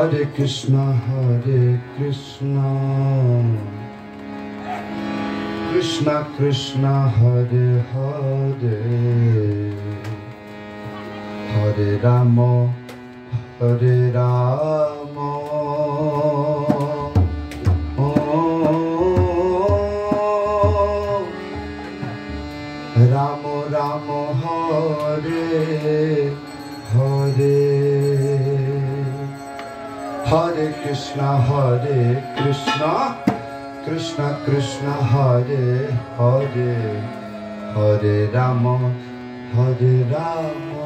Hare Krishna, Krishna Krishna, Hare Hare, Hare Rama, Hare Rama, Rama Rama, Hare Hare, Hare Krishna, Krishna Krishna, Hare Hare, Hare Rama, Hare Rama,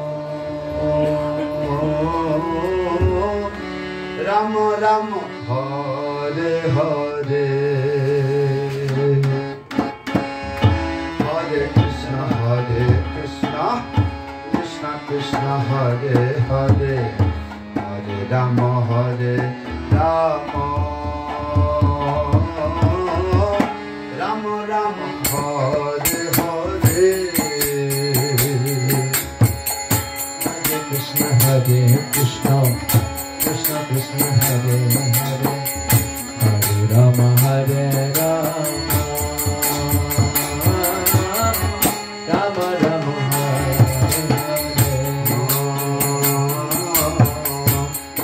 Rama Rama, Hare Hare, Hare Krishna, Krishna Krishna, Hare Hare, Hare Rama, Hare Rama, Rama Rama, Hare Hare, Hare Krishna, Krishna Krishna, Hare Hare, Hare Rama, Hare Rama, Rama Rama,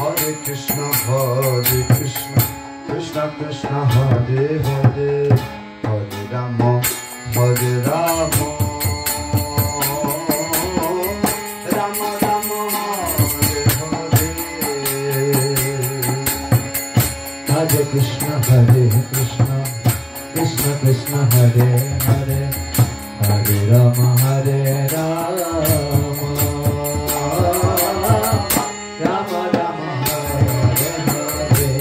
Hare Krishna, Krishna Krishna, Hare Hare, Hare Rama, Hare Rama, Rama Rama, Hare Hare, Hare Krishna, Krishna Krishna, Hare Hare, Hare Rama, Hare Rama, Rama Rama, Hare Hare,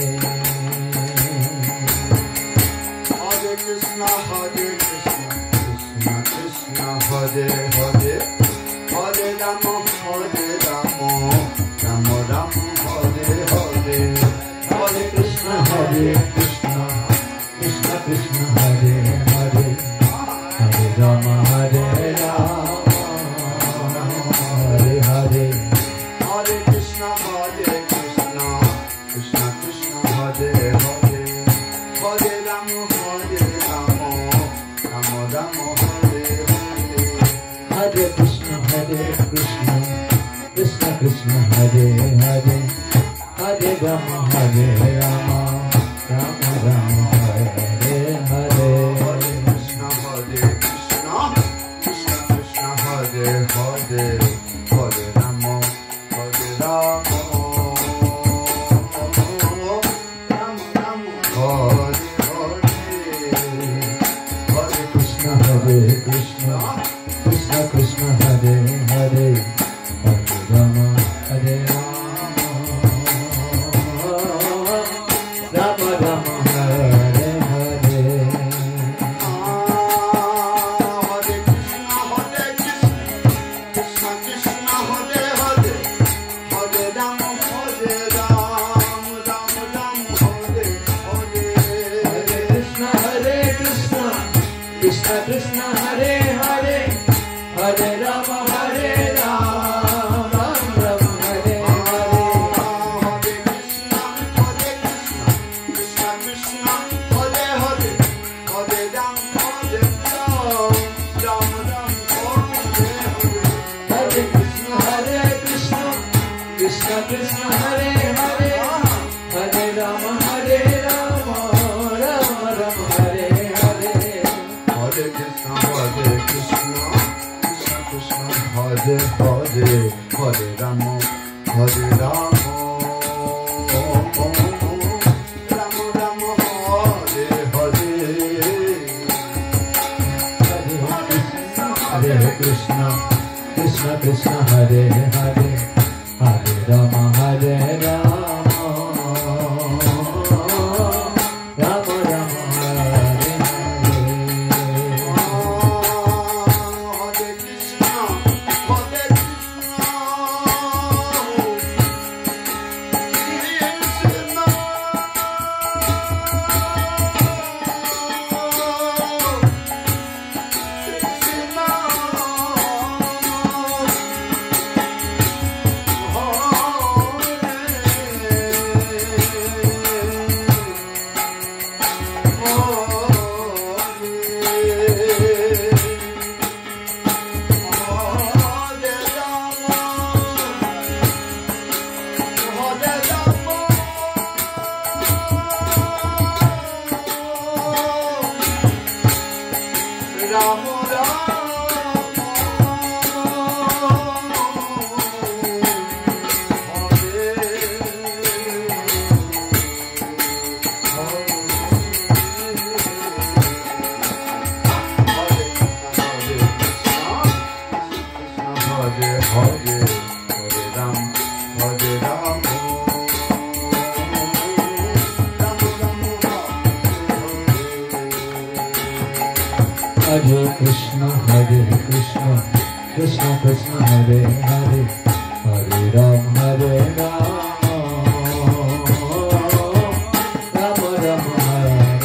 Hare Krishna, Krishna Krishna, Hare Hare, Hare Rama, Hare Rama, Rama Rama, Hare Hare, Hare Krishna, Krishna Krishna, Hare Hare, Hare Rama, Hare Rama, Hare Hare, Hare Krishna, Krishna Krishna, Hare Hare, Hare Rama, Hare Rama, Rama Rama, Hare Hare, Hare Krishna, Krishna Krishna, Hare Hare, Hare Rama, Hare Rama, Rama Rama, Hare Hare, Hare Krishna, Krishna Krishna, Hare Hare, Hare Rama, Hare Rama, Rama Rama, Hare Hare, Hare Krishna, Krishna Krishna, Hare Hare, Hare Rama, Hare Rama, Rama Rama, Hare Hare, Hare Krishna, Krishna Krishna, Hare Hare, Hare Rama, Hare Rama, Rama Rama, Hare Hare, Hare Krishna, Krishna Krishna, Hare Hare, Hare Rama, Hare Rama, Rama Hare Hare, Hare Krishna, Krishna Krishna, Hare Hare, Hare Rama, Hare Rama, Rama Rama, Hare Hare, Hare Krishna, Krishna Krishna, Hare Hare, Hare Rama, Hare Rama, Rama Rama, Hare Hare, Hare Krishna, Krishna Krishna, Hare Hare, Hare Rama, Hare Rama, Rama Rama, Hare Hare, Hare Krishna, Krishna Krishna, Hare Hare, Hare Rama, Hare Rama, Rama Rama, Hare Hare Krishna, Krishna Krishna, Hare Hare, Hare Ram, Hare Ram, Ram Ram, Hare Hare.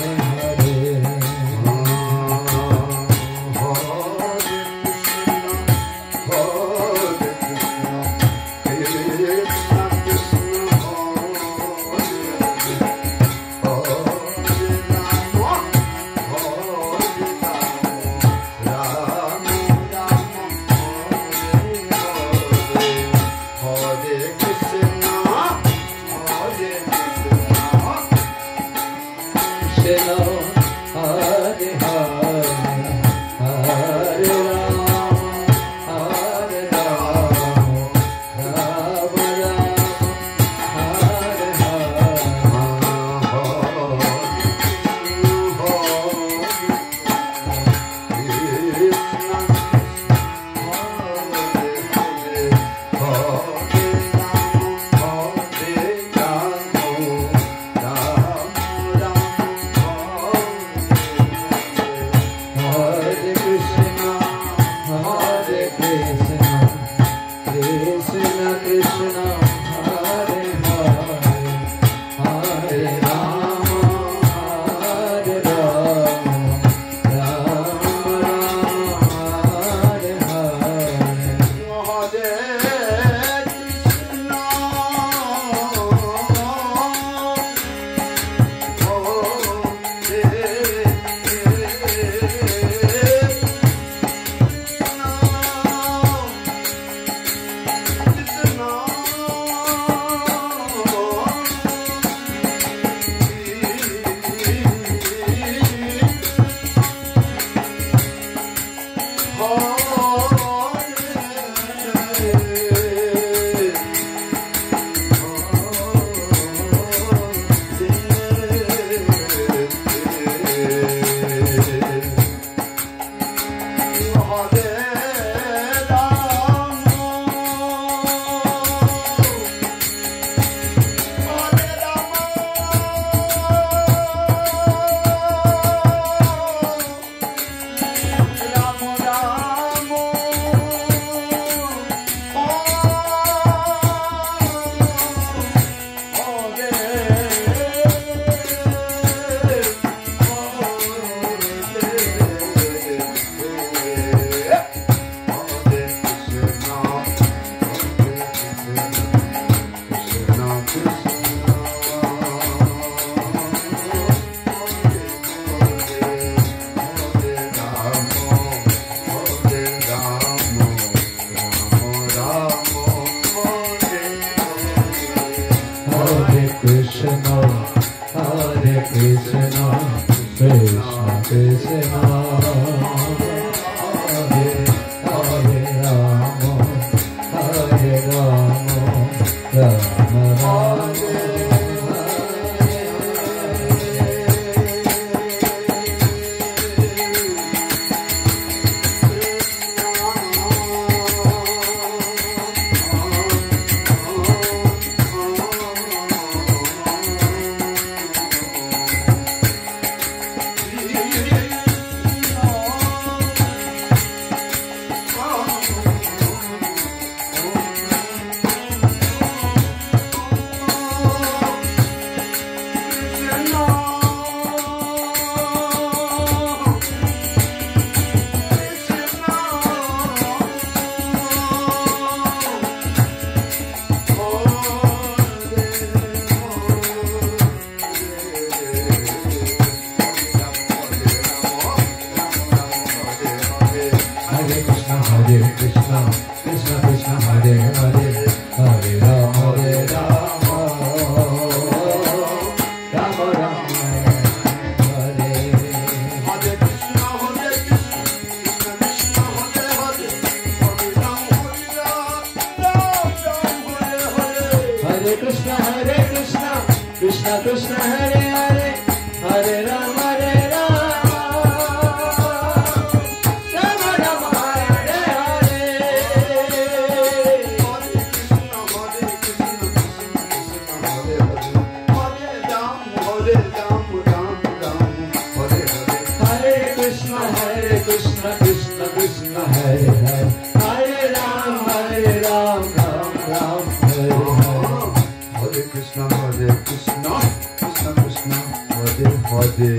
Krishna, Hare Krishna, Krishna Krishna, Hare Hare,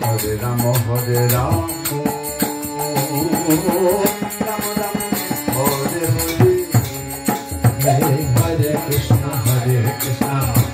Hare Rama, Hare Rama, Rama Rama, Hare Hare, Hare Krishna, Hare Krishna.